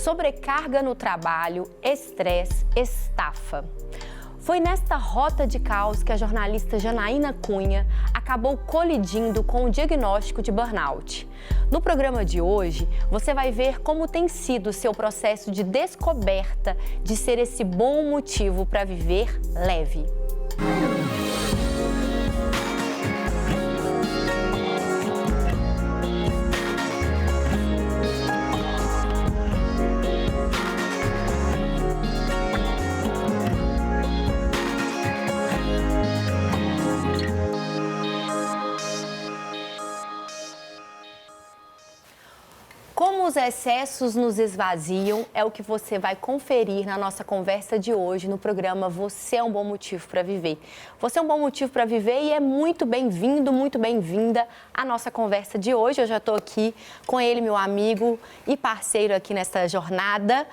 sobrecarga no trabalho, estresse, estafa. Foi nesta rota de caos que a jornalista Janaína Cunha acabou colidindo com o diagnóstico de burnout. No programa de hoje, você vai ver como tem sido o seu processo de descoberta de ser esse bom motivo para viver leve. Como os excessos nos esvaziam é o que você vai conferir na nossa conversa de hoje no programa Você é um Bom Motivo para Viver. Você é um bom motivo para viver e é muito bem-vindo, muito bem-vinda à nossa conversa de hoje. Eu já estou aqui com ele, meu amigo e parceiro aqui nessa jornada,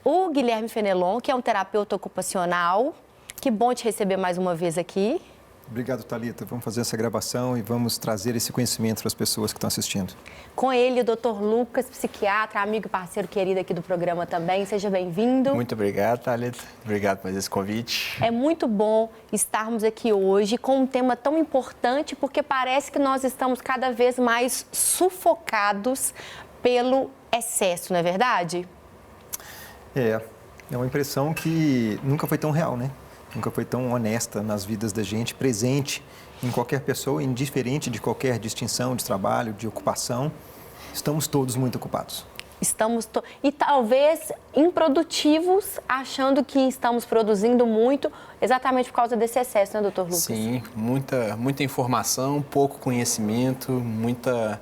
o Guilherme Fenelon, que é um terapeuta ocupacional. Que bom te receber mais uma vez aqui. Obrigado, Thalita. Vamos fazer essa gravação e vamos trazer esse conhecimento para as pessoas que estão assistindo. Com ele, o Dr. Lucas, psiquiatra, amigo e parceiro querido aqui do programa também. Seja bem-vindo. Muito obrigado, Thalita. Obrigado por esse convite. É muito bom estarmos aqui hoje com um tema tão importante, porque parece que nós estamos cada vez mais sufocados pelo excesso, não é verdade? É uma impressão que nunca foi tão real, né? Nunca foi tão honesta nas vidas da gente, presente em qualquer pessoa, indiferente de qualquer distinção de trabalho, de ocupação. Estamos todos muito ocupados. E talvez improdutivos, achando que estamos produzindo muito, exatamente por causa desse excesso, né, doutor Lucas? Sim, muita informação, pouco conhecimento, muita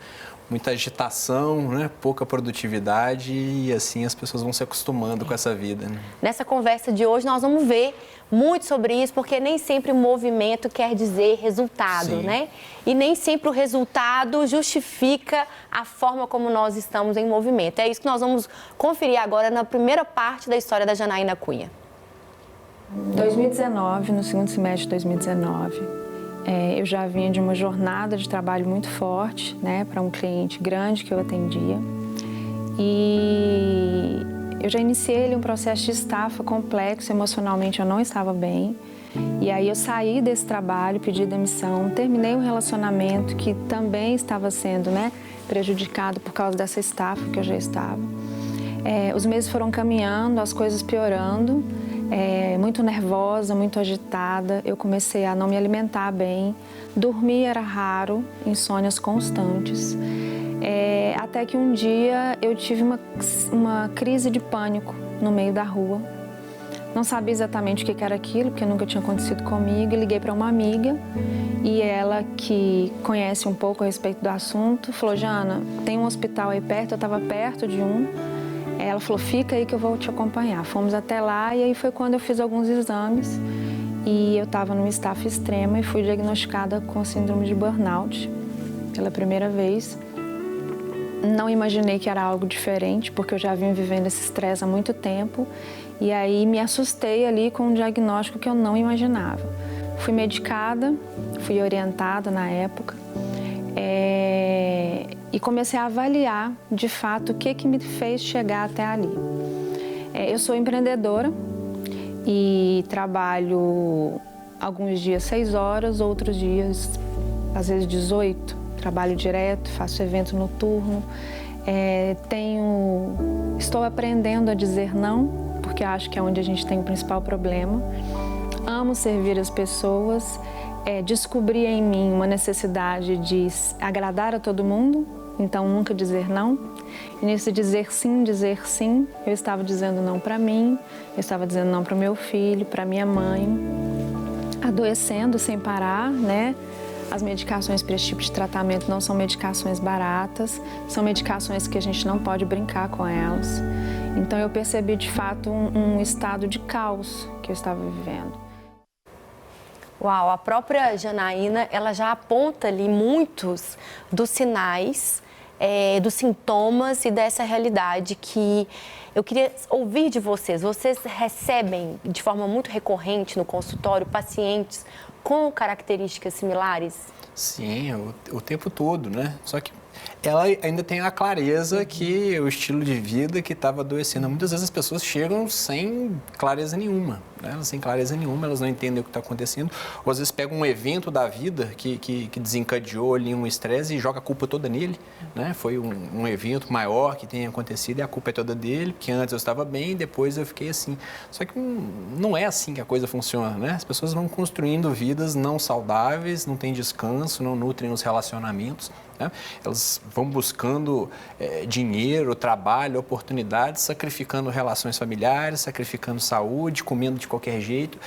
agitação, né? Pouca produtividade e assim as pessoas vão se acostumando com essa vida. Né? Nessa conversa de hoje nós vamos ver muito sobre isso, porque nem sempre o movimento quer dizer resultado, Sim. né? E nem sempre o resultado justifica a forma como nós estamos em movimento. É isso que nós vamos conferir agora na primeira parte da história da Janaína Cunha. 2019, no segundo semestre de 2019, eu já vinha de uma jornada de trabalho muito forte, né, para um cliente grande que eu atendia. E eu já iniciei um processo de estafa complexo, emocionalmente eu não estava bem. E aí eu saí desse trabalho, pedi demissão, terminei um relacionamento que também estava sendo, né, prejudicado por causa dessa estafa que eu já estava. Os meses foram caminhando, as coisas piorando. Muito nervosa, muito agitada, eu comecei a não me alimentar bem, dormir era raro, insônias constantes, até que um dia eu tive uma crise de pânico no meio da rua. Não sabia exatamente o que era aquilo, porque nunca tinha acontecido comigo, e liguei para uma amiga e ela, que conhece um pouco a respeito do assunto, falou: Jana, tem um hospital aí perto, eu estava perto de um. Ela falou: fica aí que eu vou te acompanhar. Fomos até lá e aí foi quando eu fiz alguns exames e eu estava numa estafa extrema e fui diagnosticada com síndrome de burnout pela primeira vez. Não imaginei que era algo diferente, porque eu já vinha vivendo esse estresse há muito tempo e aí me assustei ali com um diagnóstico que eu não imaginava. Fui medicada, fui orientada na época. E comecei a avaliar, de fato, o que me fez chegar até ali. Eu sou empreendedora e trabalho alguns dias 6 horas, outros dias, às vezes 18. Trabalho direto, faço evento noturno. Estou aprendendo a dizer não, porque acho que é onde a gente tem o principal problema. Amo servir as pessoas. Descobri em mim uma necessidade de agradar a todo mundo, então nunca dizer não. E nesse dizer sim, eu estava dizendo não para mim, eu estava dizendo não para o meu filho, para minha mãe, adoecendo sem parar, né? As medicações para esse tipo de tratamento não são medicações baratas, são medicações que a gente não pode brincar com elas. Então eu percebi de fato um estado de caos que eu estava vivendo. Uau, a própria Janaína, ela já aponta ali muitos dos sinais, dos sintomas e dessa realidade que eu queria ouvir de vocês. Vocês recebem de forma muito recorrente no consultório pacientes com características similares? Sim, o tempo todo, né? Só que ela ainda tem a clareza que o estilo de vida que estava adoecendo. Muitas vezes as pessoas chegam sem clareza nenhuma, né? Elas sem clareza nenhuma, elas não entendem o que está acontecendo. Ou às vezes pegam um evento da vida que desencadeou ali um estresse e joga a culpa toda nele, né? Foi um evento maior que tenha acontecido e a culpa é toda dele, porque antes eu estava bem, depois eu fiquei assim. Só que não é assim que a coisa funciona, né? As pessoas vão construindo vidas não saudáveis, não têm descanso, não nutrem os relacionamentos, né? Elas vão buscando dinheiro, trabalho, oportunidades, sacrificando relações familiares, sacrificando saúde, comendo de qualquer jeito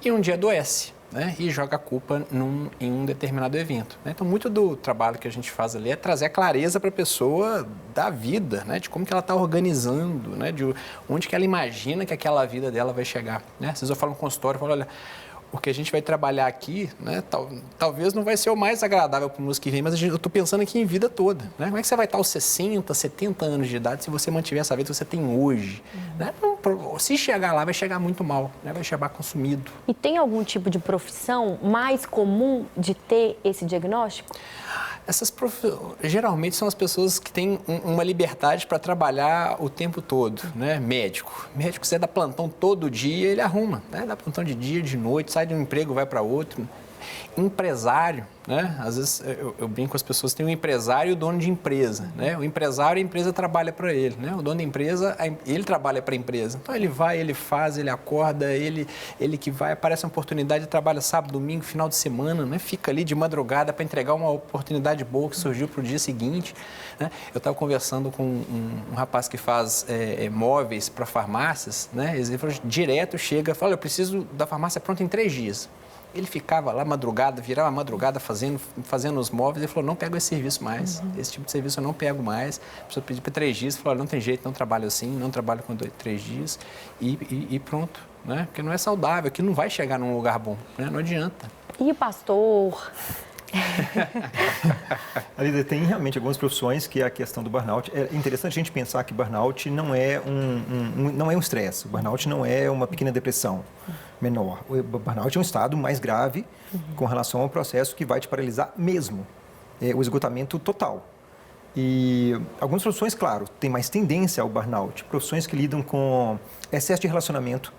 e um dia adoece, né? E joga a culpa em um determinado evento, né? Então, muito do trabalho que a gente faz ali é trazer a clareza para a pessoa da vida, né? De como que ela está organizando, né? De onde que ela imagina que aquela vida dela vai chegar, né? Às vezes eu falo no consultório, eu falo, olha, o que a gente vai trabalhar aqui, né, talvez não vai ser o mais agradável para o músico que vem, mas eu estou pensando aqui em vida toda, né? Como é que você vai estar aos 60, 70 anos de idade se você mantiver essa vida que você tem hoje? Né? Se chegar lá, vai chegar muito mal, né? Vai chegar consumido. E tem algum tipo de profissão mais comum de ter esse diagnóstico? Geralmente são as pessoas que têm uma liberdade para trabalhar o tempo todo, né? Médico, você dá plantão todo dia, ele arruma, né? Dá plantão de dia, de noite, sai de um emprego, vai para outro. Empresário, né? Às vezes eu brinco com as pessoas, tem um empresário e o dono de empresa, né? O empresário, a empresa trabalha para ele, né? O dono da empresa, ele trabalha para a empresa. Então ele vai, ele faz, ele acorda, ele que vai, aparece uma oportunidade, trabalha sábado, domingo, final de semana, né? Fica ali de madrugada para entregar uma oportunidade boa que surgiu para o dia seguinte, né? Eu estava conversando com um rapaz que faz móveis para farmácias, né? Ele falou, direto chega, fala, eu preciso da farmácia pronta em 3 dias. Ele ficava lá madrugada, virava a madrugada fazendo os móveis. Ele falou, não pego esse serviço mais, esse tipo de serviço eu não pego mais. A pessoa pediu para 3 dias, falou, não tem jeito, não trabalho assim, não trabalho com 3 dias e pronto, né? Porque não é saudável, aquilo não vai chegar num lugar bom, né? Não adianta. E o pastor? Alida, tem realmente algumas profissões que a questão do burnout... É interessante a gente pensar que burnout não é não é um estresse. O burnout não é uma pequena depressão menor. O burnout é um estado mais grave com relação ao processo que vai te paralisar mesmo. É o esgotamento total. E algumas profissões, claro, têm mais tendência ao burnout. Profissões que lidam com excesso de relacionamento,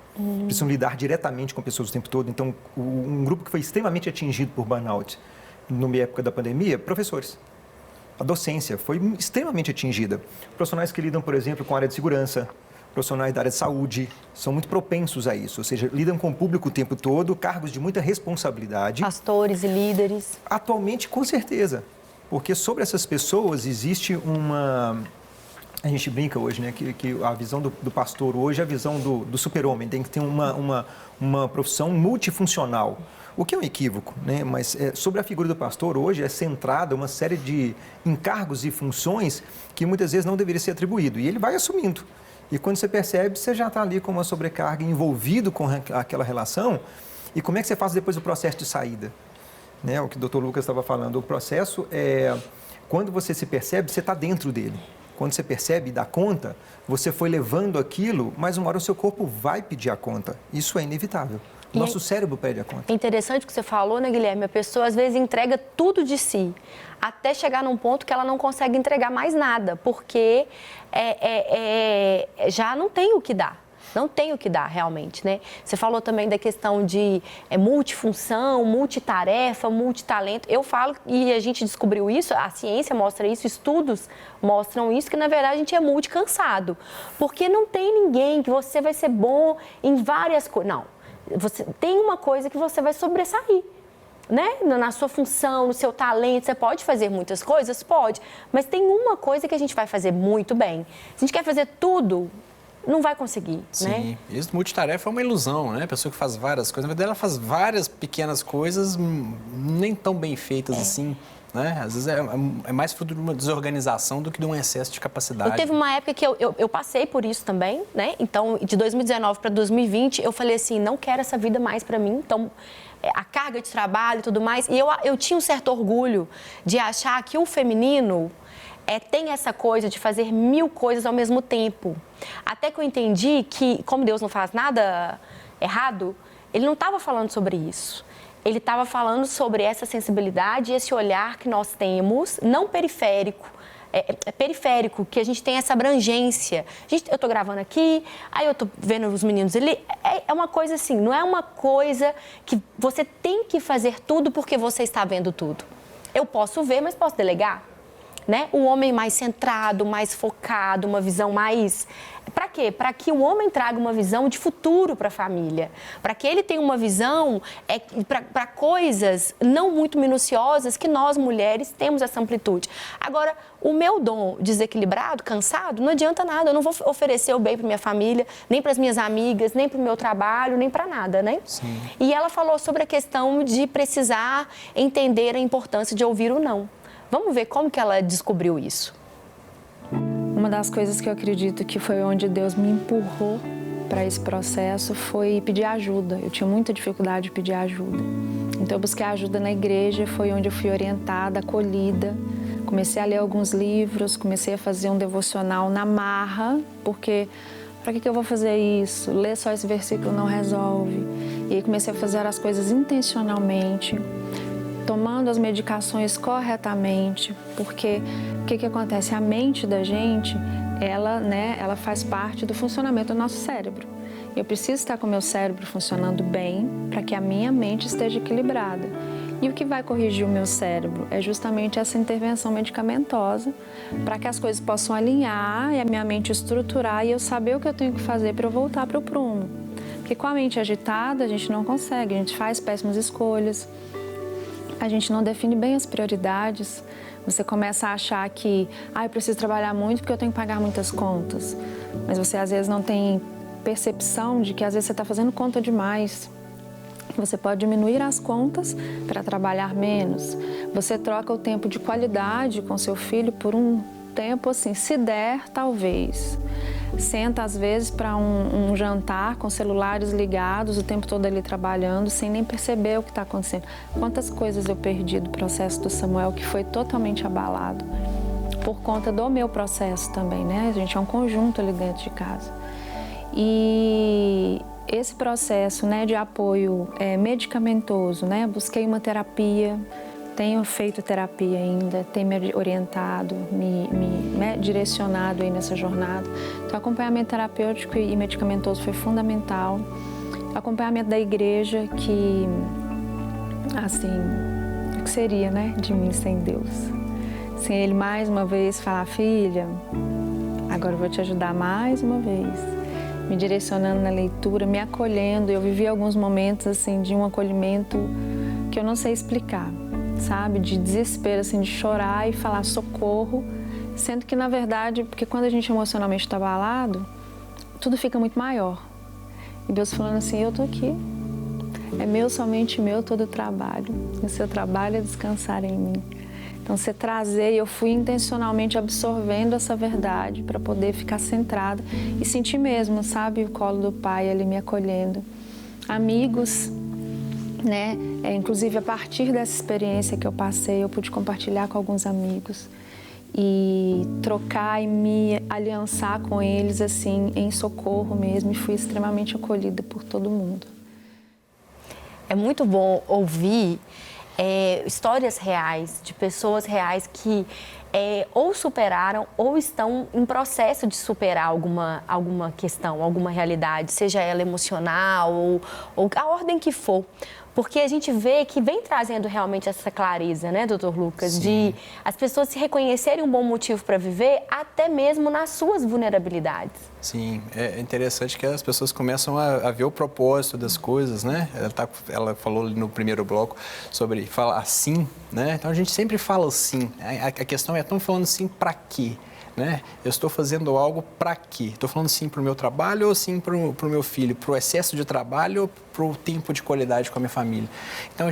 precisam lidar diretamente com pessoas o tempo todo. Então, um grupo que foi extremamente atingido por burnout na época da pandemia, professores. A docência foi extremamente atingida. Profissionais que lidam, por exemplo, com a área de segurança, profissionais da área de saúde, são muito propensos a isso, ou seja, lidam com o público o tempo todo, cargos de muita responsabilidade. Pastores e líderes. Atualmente, com certeza, porque sobre essas pessoas existe uma... A gente brinca hoje, né, que a visão do pastor hoje é a visão do super-homem, tem que ter uma profissão multifuncional. O que é um equívoco, né? Mas sobre a figura do pastor hoje é centrada uma série de encargos e funções que muitas vezes não deveria ser atribuído. E ele vai assumindo. E quando você percebe, você já está ali com uma sobrecarga, envolvido com aquela relação. E como é que você faz depois o processo de saída? Né? O que o Dr. Lucas estava falando, o processo é... Quando você se percebe, você está dentro dele. Quando você percebe e dá conta, você foi levando aquilo, mas uma hora o seu corpo vai pedir a conta. Isso é inevitável. Nosso cérebro pede a conta. É interessante o que você falou, né, Guilherme? A pessoa, às vezes, entrega tudo de si, até chegar num ponto que ela não consegue entregar mais nada, porque já não tem o que dar. Não tem o que dar, realmente, né? Você falou também da questão de multifunção, multitarefa, multitalento. Eu falo, e a gente descobriu isso, a ciência mostra isso, estudos mostram isso, que, na verdade, a gente é multicansado. Porque não tem ninguém que você vai ser bom em várias coisas. Não. Você tem uma coisa que você vai sobressair, né? Na sua função, no seu talento. Você pode fazer muitas coisas? Pode. Mas tem uma coisa que a gente vai fazer muito bem. Se a gente quer fazer tudo, não vai conseguir, Sim. né? Isso, multitarefa é uma ilusão, né? A pessoa que faz várias coisas, na verdade, ela faz várias pequenas coisas nem tão bem feitas assim. Né? Às vezes é mais fruto de uma desorganização do que de um excesso de capacidade. E teve uma época que eu passei por isso também, né? Então, de 2019 para 2020, eu falei assim, não quero essa vida mais para mim. Então, a carga de trabalho e tudo mais. E eu tinha um certo orgulho de achar que o feminino tem essa coisa de fazer 1000 coisas ao mesmo tempo. Até que eu entendi que, como Deus não faz nada errado, ele não estava falando sobre isso. Ele estava falando sobre essa sensibilidade e esse olhar que nós temos, não periférico, periférico, que a gente tem essa abrangência. Eu estou gravando aqui, aí eu estou vendo os meninos ali. É uma coisa assim, não é uma coisa que você tem que fazer tudo porque você está vendo tudo. Eu posso ver, mas posso delegar. Né? O homem mais centrado, mais focado, uma visão mais... Para quê? Para que o homem traga uma visão de futuro para a família. Para que ele tenha uma visão para coisas não muito minuciosas que nós, mulheres, temos essa amplitude. Agora, o meu dom desequilibrado, cansado, não adianta nada. Eu não vou oferecer o bem para minha família, nem para as minhas amigas, nem para o meu trabalho, nem para nada, né? Sim. E ela falou sobre a questão de precisar entender a importância de ouvir o não. Vamos ver como que ela descobriu isso. Uma das coisas que eu acredito que foi onde Deus me empurrou para esse processo foi pedir ajuda. Eu tinha muita dificuldade de pedir ajuda. Então eu busquei ajuda na igreja, foi onde eu fui orientada, acolhida. Comecei a ler alguns livros, comecei a fazer um devocional na marra, porque para que eu vou fazer isso? Ler só esse versículo não resolve. E aí comecei a fazer as coisas intencionalmente, tomando as medicações corretamente, porque o que acontece? A mente da gente, ela faz parte do funcionamento do nosso cérebro. Eu preciso estar com o meu cérebro funcionando bem para que a minha mente esteja equilibrada. E o que vai corrigir o meu cérebro é justamente essa intervenção medicamentosa para que as coisas possam alinhar e a minha mente estruturar e eu saber o que eu tenho que fazer para eu voltar para o prumo. Porque com a mente agitada a gente não consegue, a gente faz péssimas escolhas. A gente não define bem as prioridades. Você começa a achar que, eu preciso trabalhar muito porque eu tenho que pagar muitas contas. Mas você às vezes não tem percepção de que às vezes você está fazendo conta demais. Você pode diminuir as contas para trabalhar menos. Você troca o tempo de qualidade com seu filho por um tempo assim, se der, talvez. Senta às vezes para um jantar com celulares ligados o tempo todo ali trabalhando sem nem perceber o que está acontecendo. Quantas coisas eu perdi do processo do Samuel que foi totalmente abalado por conta do meu processo também, né? A gente é um conjunto ali dentro de casa. E esse processo, né, de apoio medicamentoso, né? Busquei uma terapia. Tenho feito terapia ainda, tenho me orientado, me direcionado aí nessa jornada. Então, acompanhamento terapêutico e medicamentoso foi fundamental. Acompanhamento da igreja, que, assim, o que seria, né, de mim sem Deus? Sem Ele mais uma vez falar, filha, agora eu vou te ajudar mais uma vez. Me direcionando na leitura, me acolhendo. Eu vivi alguns momentos, assim, de um acolhimento que eu não sei explicar. Sabe, de desespero, assim, de chorar e falar socorro, sendo que, na verdade, porque quando a gente emocionalmente está abalado, tudo fica muito maior. E Deus falando assim, eu tô aqui, é meu, somente meu, todo o trabalho, o seu trabalho é descansar em mim. Então, você trazer, eu fui intencionalmente absorvendo essa verdade para poder ficar centrada e sentir mesmo, sabe, o colo do Pai ali me acolhendo. Amigos, né? Inclusive, a partir dessa experiência que eu passei, eu pude compartilhar com alguns amigos e trocar e me aliançar com eles, assim, em socorro mesmo, e fui extremamente acolhida por todo mundo. É muito bom ouvir histórias reais, de pessoas reais que ou superaram ou estão em processo de superar alguma questão, alguma realidade, seja ela emocional ou a ordem que for. Porque a gente vê que vem trazendo realmente essa clareza, né, doutor Lucas? Sim. De as pessoas se reconhecerem um bom motivo para viver, até mesmo nas suas vulnerabilidades. Sim, é interessante que as pessoas começam a ver o propósito das coisas, né? Ela falou no primeiro bloco sobre falar sim, né? Então a gente sempre fala sim. A questão é, estamos falando sim para quê? Né? Eu estou fazendo algo para quê? Estou falando sim para o meu trabalho ou sim para o meu filho? Para o excesso de trabalho ou para o tempo de qualidade com a minha família? Então,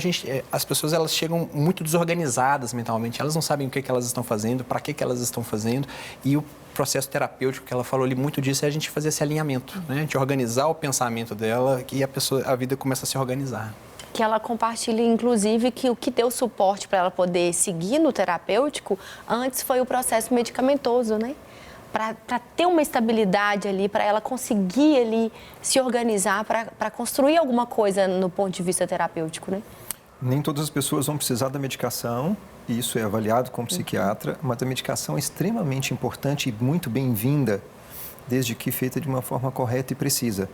as pessoas elas chegam muito desorganizadas mentalmente. Elas não sabem o que elas estão fazendo, para que elas estão fazendo. E o processo terapêutico que ela falou ali, muito disso, é a gente fazer esse alinhamento, né? A gente organizar o pensamento dela e a vida começa a se organizar. Que ela compartilha, inclusive, que o que deu suporte para ela poder seguir no terapêutico antes foi o processo medicamentoso, né? Para ter uma estabilidade ali, para ela conseguir ali se organizar, para construir alguma coisa no ponto de vista terapêutico, né? Nem todas as pessoas vão precisar da medicação e isso é avaliado como psiquiatra, mas a medicação é extremamente importante e muito bem-vinda, desde que feita de uma forma correta e precisa.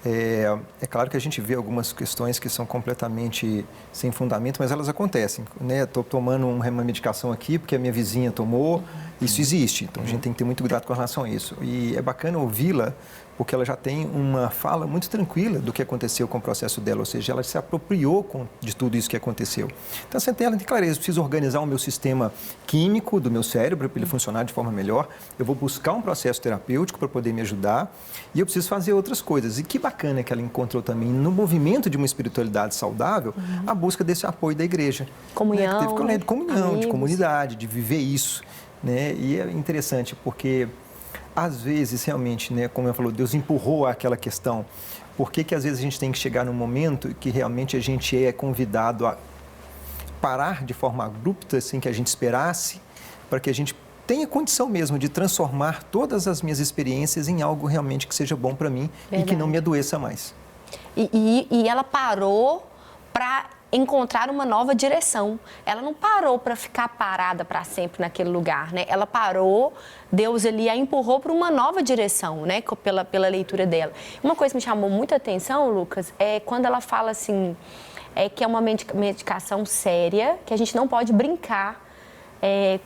É claro que a gente vê algumas questões que são completamente sem fundamento, mas elas acontecem, né? Estou tomando uma medicação aqui porque a minha vizinha tomou, isso existe, então a gente tem que ter muito cuidado com relação a isso. E é bacana ouvi-la, porque ela já tem uma fala muito tranquila do que aconteceu com o processo dela, ou seja, ela se apropriou de tudo isso que aconteceu. Então, ela tem clareza, eu preciso organizar o meu sistema químico do meu cérebro para ele funcionar de forma melhor, eu vou buscar um processo terapêutico para poder me ajudar e eu preciso fazer outras coisas. E que bacana que ela encontrou também no movimento de uma espiritualidade saudável, a busca desse apoio da igreja. Comunhão, né? Que teve comunhão, amigos. De comunidade, de viver isso. Né? E é interessante porque às vezes, realmente, né, como eu falou, Deus empurrou aquela questão. Por que às vezes a gente tem que chegar num momento que realmente a gente é convidado a parar de forma abrupta, sem que a gente esperasse, para que a gente tenha condição mesmo de transformar todas as minhas experiências em algo realmente que seja bom para mim e que não me adoeça mais. E ela parou para encontrar uma nova direção. Ela não parou para ficar parada para sempre naquele lugar, né? Ela parou, Deus ali a empurrou para uma nova direção, né? Pela leitura dela. Uma coisa que me chamou muita atenção, Lucas, é quando ela fala assim, que é uma medicação séria, que a gente não pode brincar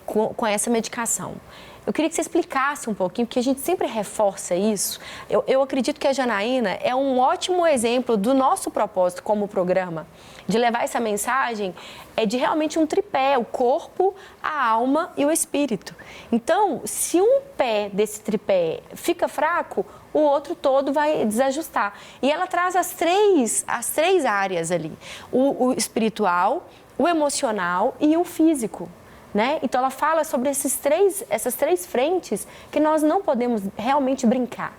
com essa medicação. Eu queria que você explicasse um pouquinho, porque a gente sempre reforça isso. Eu acredito que a Janaína é um ótimo exemplo do nosso propósito como programa, de levar essa mensagem de realmente um tripé, o corpo, a alma e o espírito. Então, se um pé desse tripé fica fraco, o outro todo vai desajustar. E ela traz as três áreas ali, o espiritual, o emocional e o físico. Né? Então, ela fala sobre essas três frentes que nós não podemos realmente brincar.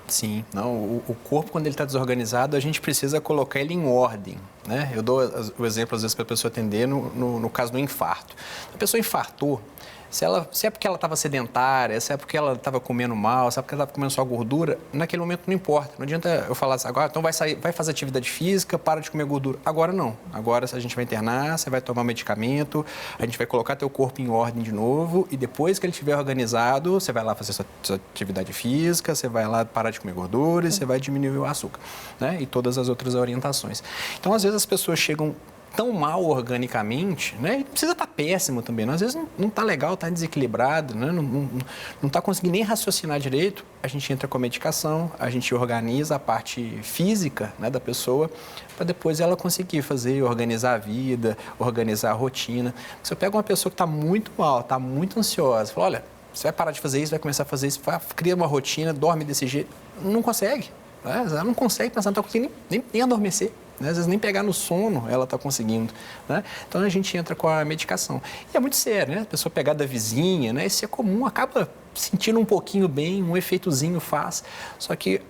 Sim, não, o corpo, quando ele está desorganizado, a gente precisa colocar ele em ordem. Né? Eu dou o exemplo, às vezes, para a pessoa atender no caso do infarto. A pessoa infartou, se é porque ela estava sedentária, se é porque ela estava comendo mal, se é porque ela estava comendo só gordura, naquele momento não importa. Não adianta eu falar assim, agora então vai fazer atividade física, para de comer gordura. Agora não. Agora a gente vai internar, você vai tomar medicamento, a gente vai colocar teu corpo em ordem de novo e depois que ele estiver organizado, você vai lá fazer sua atividade física, você vai lá parar de comer gordura e você vai diminuir o açúcar, né? E todas as outras orientações. Então, às vezes as pessoas chegam tão mal organicamente, né? E não precisa estar péssimo também, né? Às vezes não está legal, está desequilibrado, né? Não está conseguindo nem raciocinar direito, a gente entra com a medicação, a gente organiza a parte física, né, da pessoa, para depois ela conseguir organizar a vida, organizar a rotina. Se eu pego uma pessoa que está muito mal, está muito ansiosa, falo, olha, você vai parar de fazer isso, vai começar a fazer isso, cria uma rotina, dorme desse jeito, não consegue, né? Ela não consegue pensar, não está conseguindo nem adormecer. Às vezes nem pegar no sono ela está conseguindo, né? Então a gente entra com a medicação. E é muito sério, né? A pessoa pegar da vizinha, né? Isso é comum, acaba sentindo um pouquinho bem, um efeitozinho faz. Só que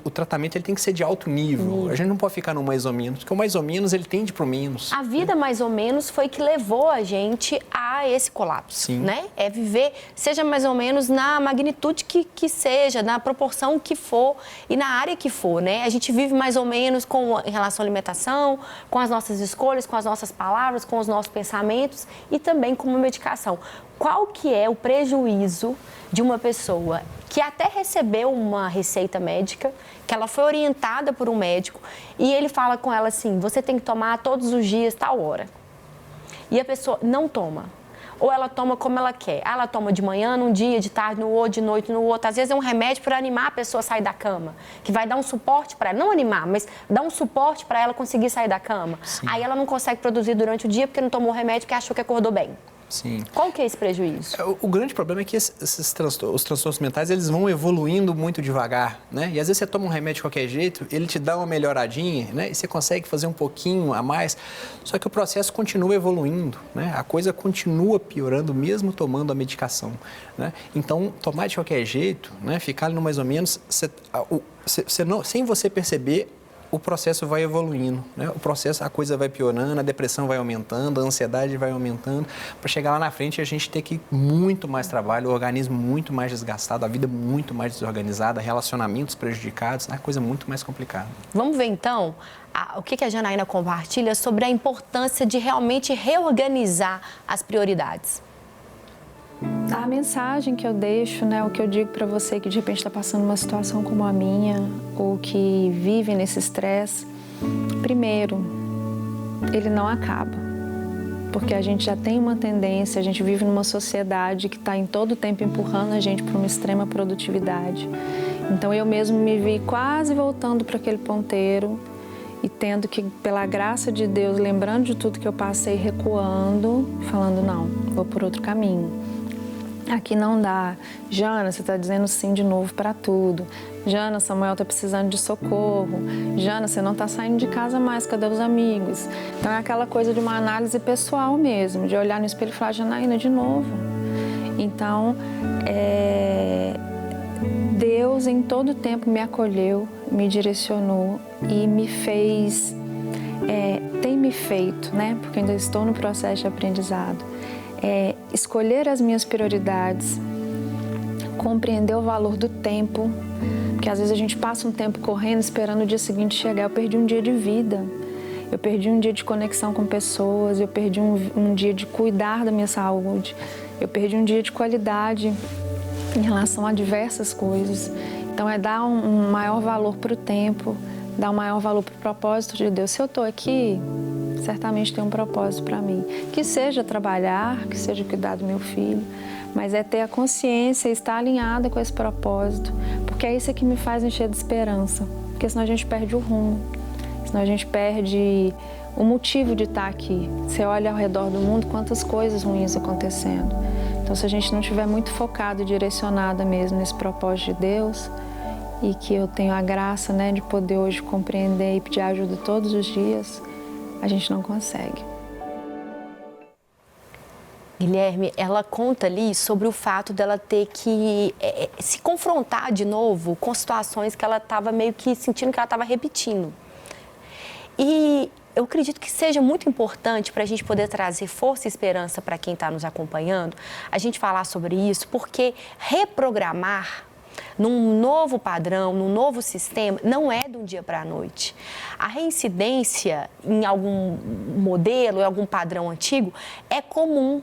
o tratamento ele tem que ser de alto nível. A gente não pode ficar no mais ou menos, porque o mais ou menos ele tende para o menos. A vida mais ou menos foi que levou a gente a esse colapso, Sim. Né? É viver, seja mais ou menos na magnitude que seja, na proporção que for e na área que for, né? A gente vive mais ou menos em relação à alimentação, com as nossas escolhas, com as nossas palavras, com os nossos pensamentos e também com uma medicação. Qual que é o prejuízo de uma pessoa que até recebeu uma receita médica, que ela foi orientada por um médico e ele fala com ela assim, você tem que tomar todos os dias, tal hora. E a pessoa não toma. Ou ela toma como ela quer. Ela toma de manhã, num dia, de tarde, no outro, de noite, no outro. Às vezes é um remédio para animar a pessoa a sair da cama, que vai dar um suporte para ela, não animar, mas dar um suporte para ela conseguir sair da cama. Sim. Aí ela não consegue produzir durante o dia porque não tomou o remédio, porque achou que acordou bem. Sim. Qual que é esse prejuízo? O grande problema é que os transtornos mentais eles vão evoluindo muito devagar, né? E às vezes você toma um remédio de qualquer jeito, ele te dá uma melhoradinha, né? E você consegue fazer um pouquinho a mais, só que o processo continua evoluindo, né? A coisa continua piorando mesmo tomando a medicação, né? Então, tomar de qualquer jeito, né? Ficar ali no mais ou menos, sem você perceber, o processo vai evoluindo, né? O processo, a coisa vai piorando, a depressão vai aumentando, a ansiedade vai aumentando, para chegar lá na frente a gente ter que muito mais trabalho, o organismo muito mais desgastado, a vida muito mais desorganizada, relacionamentos prejudicados, a coisa muito mais complicada. Vamos ver então o que a Janaína compartilha sobre a importância de realmente reorganizar as prioridades. A mensagem que eu deixo, né, o que eu digo para você que de repente está passando uma situação como a minha ou que vive nesse estresse, primeiro, ele não acaba, porque a gente já tem uma tendência, a gente vive numa sociedade que está em todo tempo empurrando a gente para uma extrema produtividade. Então eu mesmo me vi quase voltando para aquele ponteiro e tendo que, pela graça de Deus, lembrando de tudo que eu passei, recuando, falando não, vou por outro caminho. Aqui não dá. Jana, você está dizendo sim de novo para tudo. Jana, Samuel está precisando de socorro. Jana, você não está saindo de casa mais, cadê os amigos? Então é aquela coisa de uma análise pessoal mesmo, de olhar no espelho e falar, Janaína, de novo. Então, Deus em todo o tempo me acolheu, me direcionou e me fez, tem me feito, né? Porque ainda estou no processo de aprendizado. Escolher as minhas prioridades, compreender o valor do tempo, porque às vezes a gente passa um tempo correndo esperando o dia seguinte chegar. Eu perdi um dia de vida, eu perdi um dia de conexão com pessoas, eu perdi um dia de cuidar da minha saúde, eu perdi um dia de qualidade em relação a diversas coisas. Então dar um maior valor para o tempo, dar um maior valor para o propósito de Deus. Se eu estou aqui, certamente tem um propósito para mim. Que seja trabalhar, que seja cuidar do meu filho, mas é ter a consciência e estar alinhada com esse propósito, porque é isso que me faz encher de esperança, porque senão a gente perde o rumo, senão a gente perde o motivo de estar aqui. Você olha ao redor do mundo, quantas coisas ruins acontecendo. Então, se a gente não estiver muito focado e direcionada mesmo nesse propósito de Deus, e que eu tenho a graça, né, de poder hoje compreender e pedir ajuda todos os dias, a gente não consegue. Guilherme, ela conta ali sobre o fato dela ter que se confrontar de novo com situações que ela estava meio que sentindo que ela estava repetindo. E eu acredito que seja muito importante para a gente poder trazer força e esperança para quem está nos acompanhando, a gente falar sobre isso, porque reprogramar num novo padrão, num novo sistema, não é de um dia para a noite. A reincidência em algum modelo, em algum padrão antigo, é comum.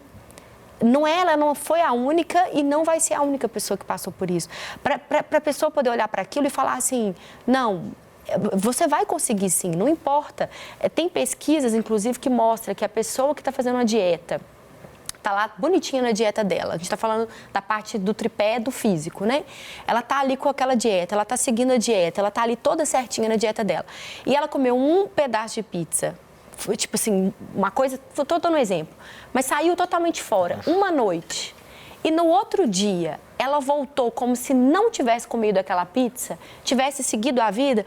Ela não foi a única e não vai ser a única pessoa que passou por isso. Para a pessoa poder olhar para aquilo e falar assim, não, você vai conseguir sim, não importa. Tem pesquisas, inclusive, que mostram que a pessoa que está fazendo uma dieta, está lá bonitinha na dieta dela. A gente está falando da parte do tripé do físico, né? Ela está ali com aquela dieta, ela está seguindo a dieta, ela está ali toda certinha na dieta dela. E ela comeu um pedaço de pizza. Foi tipo assim, uma coisa, estou dando um exemplo, mas saiu totalmente fora, uma noite. E no outro dia, ela voltou como se não tivesse comido aquela pizza, tivesse seguido a vida.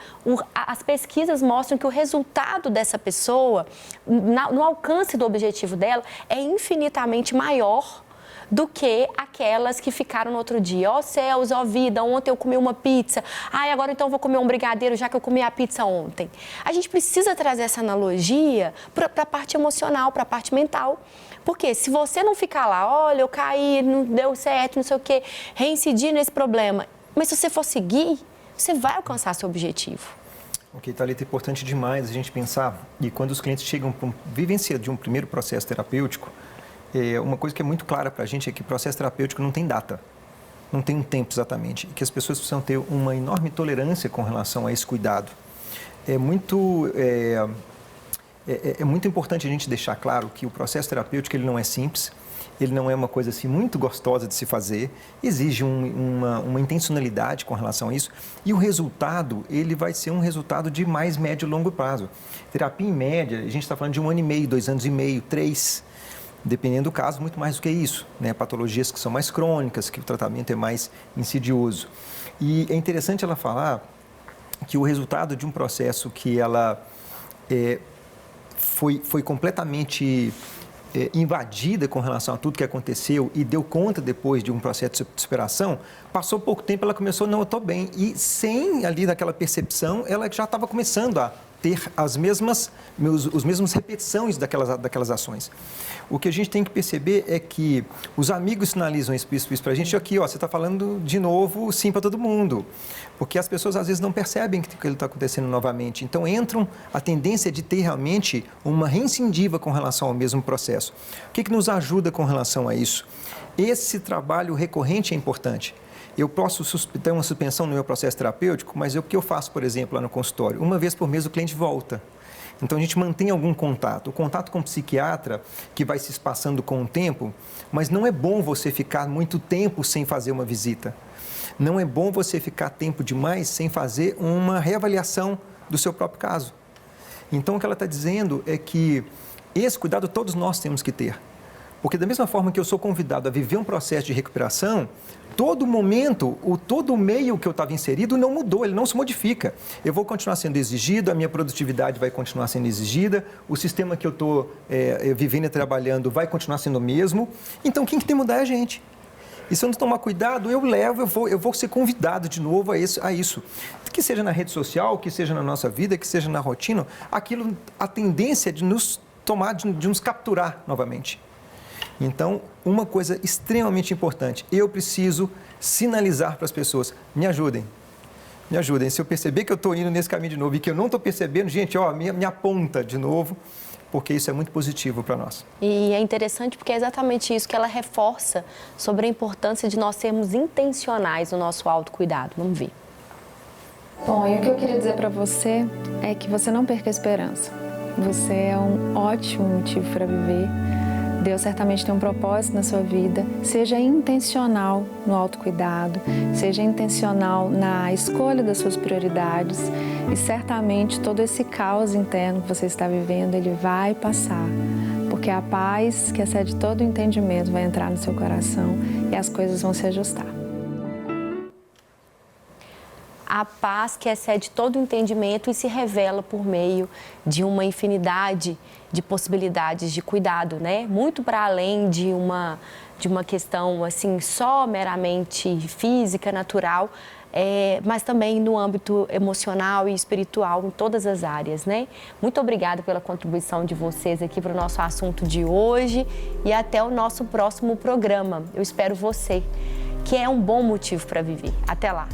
As pesquisas mostram que o resultado dessa pessoa, no alcance do objetivo dela, é infinitamente maior do que aquelas que ficaram no outro dia. Ó céus, ó vida, ontem eu comi uma pizza, agora então eu vou comer um brigadeiro já que eu comi a pizza ontem. A gente precisa trazer essa analogia para a parte emocional, para a parte mental. Porque se você não ficar lá, olha, eu caí, não deu certo, não sei o quê, reincidir nesse problema, mas se você for seguir, você vai alcançar seu objetivo. Ok, Thalita, é importante demais a gente pensar, e quando os clientes chegam para vivenciar de um primeiro processo terapêutico, uma coisa que é muito clara para a gente é que o processo terapêutico não tem data, não tem um tempo exatamente, e que as pessoas precisam ter uma enorme tolerância com relação a esse cuidado. É muito importante a gente deixar claro que o processo terapêutico ele não é simples, ele não é uma coisa assim muito gostosa de se fazer, exige uma intencionalidade com relação a isso, e o resultado ele vai ser um resultado de mais médio e longo prazo. Terapia em média, a gente está falando de 1 ano e meio, 2 anos e meio, 3, dependendo do caso, muito mais do que isso, né? Patologias que são mais crônicas, que o tratamento é mais insidioso. E é interessante ela falar que o resultado de um processo que ela foi completamente invadida com relação a tudo que aconteceu e deu conta depois de um processo de superação, passou pouco tempo, ela começou, não, eu estou bem. E sem ali daquela percepção, ela já estava começando a ter os mesmos repetições daquelas ações. O que a gente tem que perceber é que os amigos sinalizam isso para a gente. Aqui, ó, você está falando de novo sim para todo mundo. Porque as pessoas às vezes não percebem que aquilo está acontecendo novamente. Então entram a tendência de ter realmente uma reincindiva com relação ao mesmo processo. O que nos ajuda com relação a isso? Esse trabalho recorrente é importante. Eu posso ter uma suspensão no meu processo terapêutico, mas o que eu faço, por exemplo, lá no consultório? Uma vez por mês o cliente volta. Então, a gente mantém algum contato. O contato com o psiquiatra, que vai se espaçando com o tempo, mas não é bom você ficar muito tempo sem fazer uma visita. Não é bom você ficar tempo demais sem fazer uma reavaliação do seu próprio caso. Então, o que ela está dizendo é que esse cuidado todos nós temos que ter. Porque da mesma forma que eu sou convidado a viver um processo de recuperação, todo momento, todo o meio que eu estava inserido não mudou, ele não se modifica. Eu vou continuar sendo exigido, a minha produtividade vai continuar sendo exigida, o sistema que eu estou vivendo e trabalhando vai continuar sendo o mesmo. Então, quem que tem que mudar é a gente. E se eu não tomar cuidado, eu vou ser convidado de novo a isso. Que seja na rede social, que seja na nossa vida, que seja na rotina, a tendência de nos tomar, de nos capturar novamente. Então, uma coisa extremamente importante, eu preciso sinalizar para as pessoas, me ajudem. Se eu perceber que eu estou indo nesse caminho de novo e que eu não estou percebendo, gente, me aponta de novo, porque isso é muito positivo para nós. E é interessante porque é exatamente isso que ela reforça sobre a importância de nós sermos intencionais no nosso autocuidado. Vamos ver. Bom, e o que eu queria dizer para você é que você não perca a esperança. Você é um ótimo motivo para viver. Deus certamente tem um propósito na sua vida. Seja intencional no autocuidado, seja intencional na escolha das suas prioridades e certamente todo esse caos interno que você está vivendo, ele vai passar. Porque a paz que excede todo o entendimento vai entrar no seu coração e as coisas vão se ajustar. A paz que excede todo o entendimento e se revela por meio de uma infinidade de possibilidades de cuidado, né? Muito para além de uma questão assim só meramente física, natural, mas também no âmbito emocional e espiritual, em todas as áreas, né? Muito obrigada pela contribuição de vocês aqui para o nosso assunto de hoje e até o nosso próximo programa. Eu espero você, que é um bom motivo para viver. Até lá!